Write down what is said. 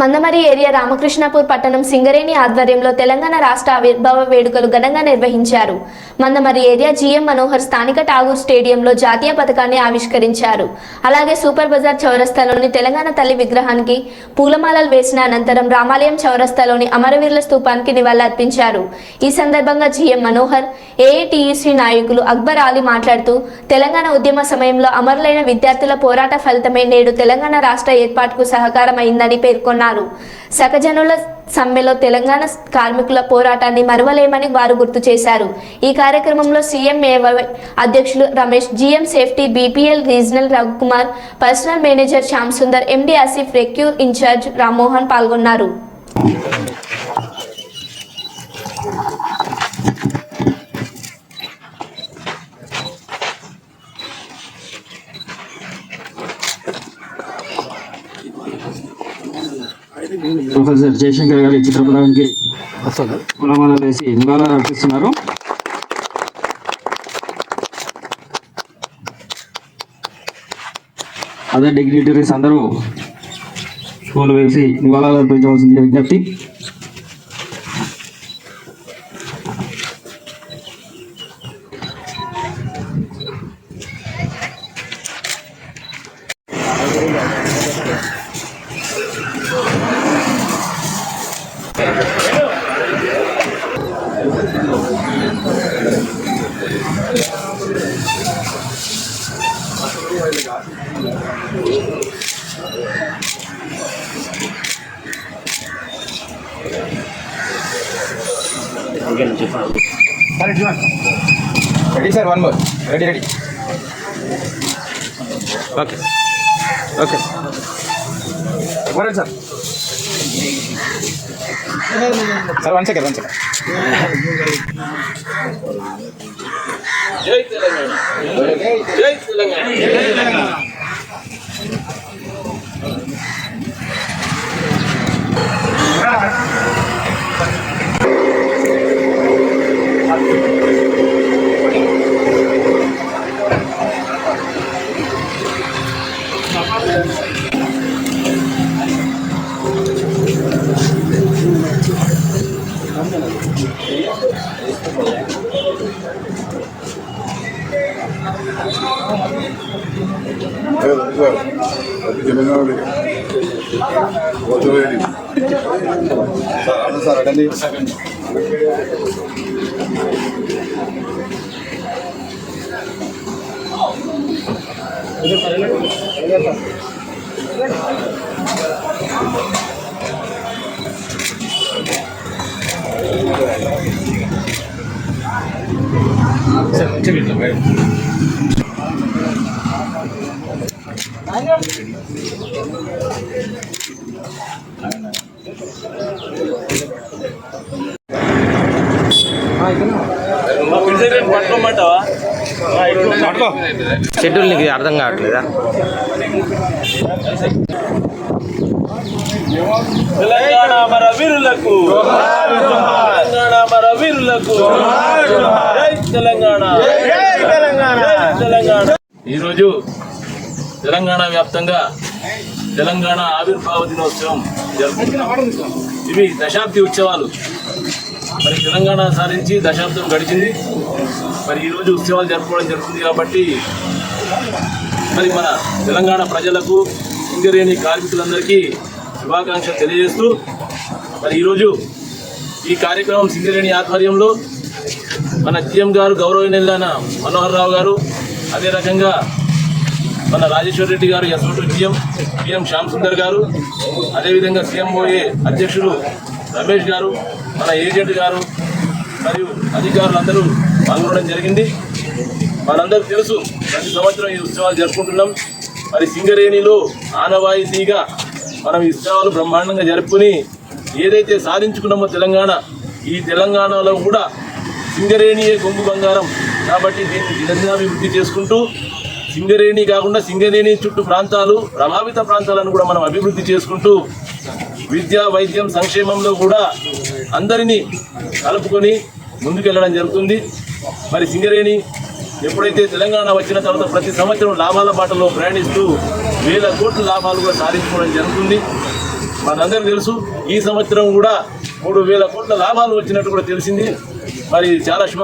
Mandamarri area Ramakrishnapur పట్టణం సింగరేణి ఆధ్వర్యంలో తెలంగాణ రాష్ట్ర ఆవిర్భావ వేడుకలు ఘనంగా నిర్వహించారు. మందమరి ఏరియా జీఎం మనోహర్ స్థానిక ఠాగూర్ స్టేడియంలో జాతీయ పతాకాన్ని ఆవిష్కరించారు. అలాగే సూపర్ బజార్ చౌరస్తాలోని తెలంగాణ తల్లి విగ్రహానికి పూలమాలలు వేసిన అనంతరం రామాలయం చౌరస్తాలోని అమరవీరుల స్తూపానికి నివాళులర్పించారు. ఈ సందర్భంగా జీఎం మనోహర్, ఏఐటీయూసీ నాయకులు అక్బర్ అలీ మాట్లాడుతూ తెలంగాణ ఉద్యమ సమయంలో అమరులైన విద్యార్థుల పోరాట ఫలితమే నేడు తెలంగాణ రాష్ట్ర ఏర్పాటుకు సహకారమైందని పేర్కొన్నారు. సకజనుల సమ్మెలో తెలంగాణ కార్మికుల పోరాటాన్ని మరువలేమని వారు గుర్తు చేశారు. ఈ కార్యక్రమంలో సీఎం అధ్యక్షులు Ramesh, GM safety BPL regional Raghukumar, personnel manager Shyam Sundar, MD Asif, rescue incharge Rammohan పాల్గొన్నారు. ప్రొఫెసర్ జయశంకర్ గారి చిత్రపటానికి పూలమాల వేసి నివాళులు అర్పిస్తున్నారు. అదే డిగ్నిటరీస్ అందరూ పూలు వేసి నివాళులు అర్పించవలసింది విజ్ఞప్తి. Ready, sir? One more. Ready. Okay. Go ahead, sir. Sir, one second. Jai Telangana. Jai Telangana. Schedule నీకు అర్థం కావట్లేదా? తెలంగాణ మన వీరులకు, తెలంగాణ మన వీరులకు, జై తెలంగాణ, తెలంగాణ. ఈరోజు తెలంగాణ వ్యాప్తంగా తెలంగాణ ఆవిర్భావ దినోత్సవం జరుపుకుంటున్నాం. ఇవి దశాబ్ది ఉత్సవాలు. మరి తెలంగాణ సాధించి దశాబ్దం గడిచింది. మరి ఈరోజు ఉత్సవాలు జరుపుకోవడం జరుగుతుంది కాబట్టి మరి మన తెలంగాణ ప్రజలకు, సింగరేణి కార్మికులందరికీ శుభాకాంక్షలు తెలియజేస్తూ మరి ఈరోజు ఈ కార్యక్రమం సింగరేణి ఆధ్వర్యంలో మన జీఎం గారు, గౌరవనీయులైన మనోహర్ రావు గారు, అదే రకంగా మన రాజేశ్వర్ రెడ్డి గారు, SO GM, PM Shyam Sundar గారు, అదేవిధంగా సీఎంఓఏ అధ్యక్షులు రమేష్ గారు, మన ఏజెంట్ గారు మరియు అధికారులందరూ పాల్గొనడం జరిగింది. మనందరికీ తెలుసు, ప్రతి సంవత్సరం ఈ ఉత్సవాలు జరుపుకుంటున్నాం. మరి సింగరేణిలో ఆనవాయితీగా మనం ఈ ఉత్సవాలు బ్రహ్మాండంగా జరుపుకుని ఏదైతే సాధించుకున్నామో తెలంగాణ, ఈ తెలంగాణలో కూడా సింగరేణియే కొంగు బంగారం కాబట్టి దీన్ని దినదినాభివృద్ధి చేసుకుంటూ సింగరేణి కాకుండా సింగరేణి చుట్టూ ప్రాంతాలు, ప్రభావిత ప్రాంతాలను కూడా మనం అభివృద్ధి చేసుకుంటూ విద్య, వైద్యం, సంక్షేమంలో కూడా అందరినీ కలుపుకొని ముందుకెళ్ళడం జరుగుతుంది. మరి సింగరేణి ఎప్పుడైతే తెలంగాణ వచ్చిన తర్వాత ప్రతి సంవత్సరం లాభాల బాటలో ప్రయాణిస్తూ వేల కోట్ల లాభాలు కూడా సాధించుకోవడం జరుగుతుంది. మనందరికీ తెలుసు. ఈ సంవత్సరం కూడా 3,000 కోట్ల లాభాలు వచ్చినట్టు కూడా తెలిసింది. మరి చాలా శుభ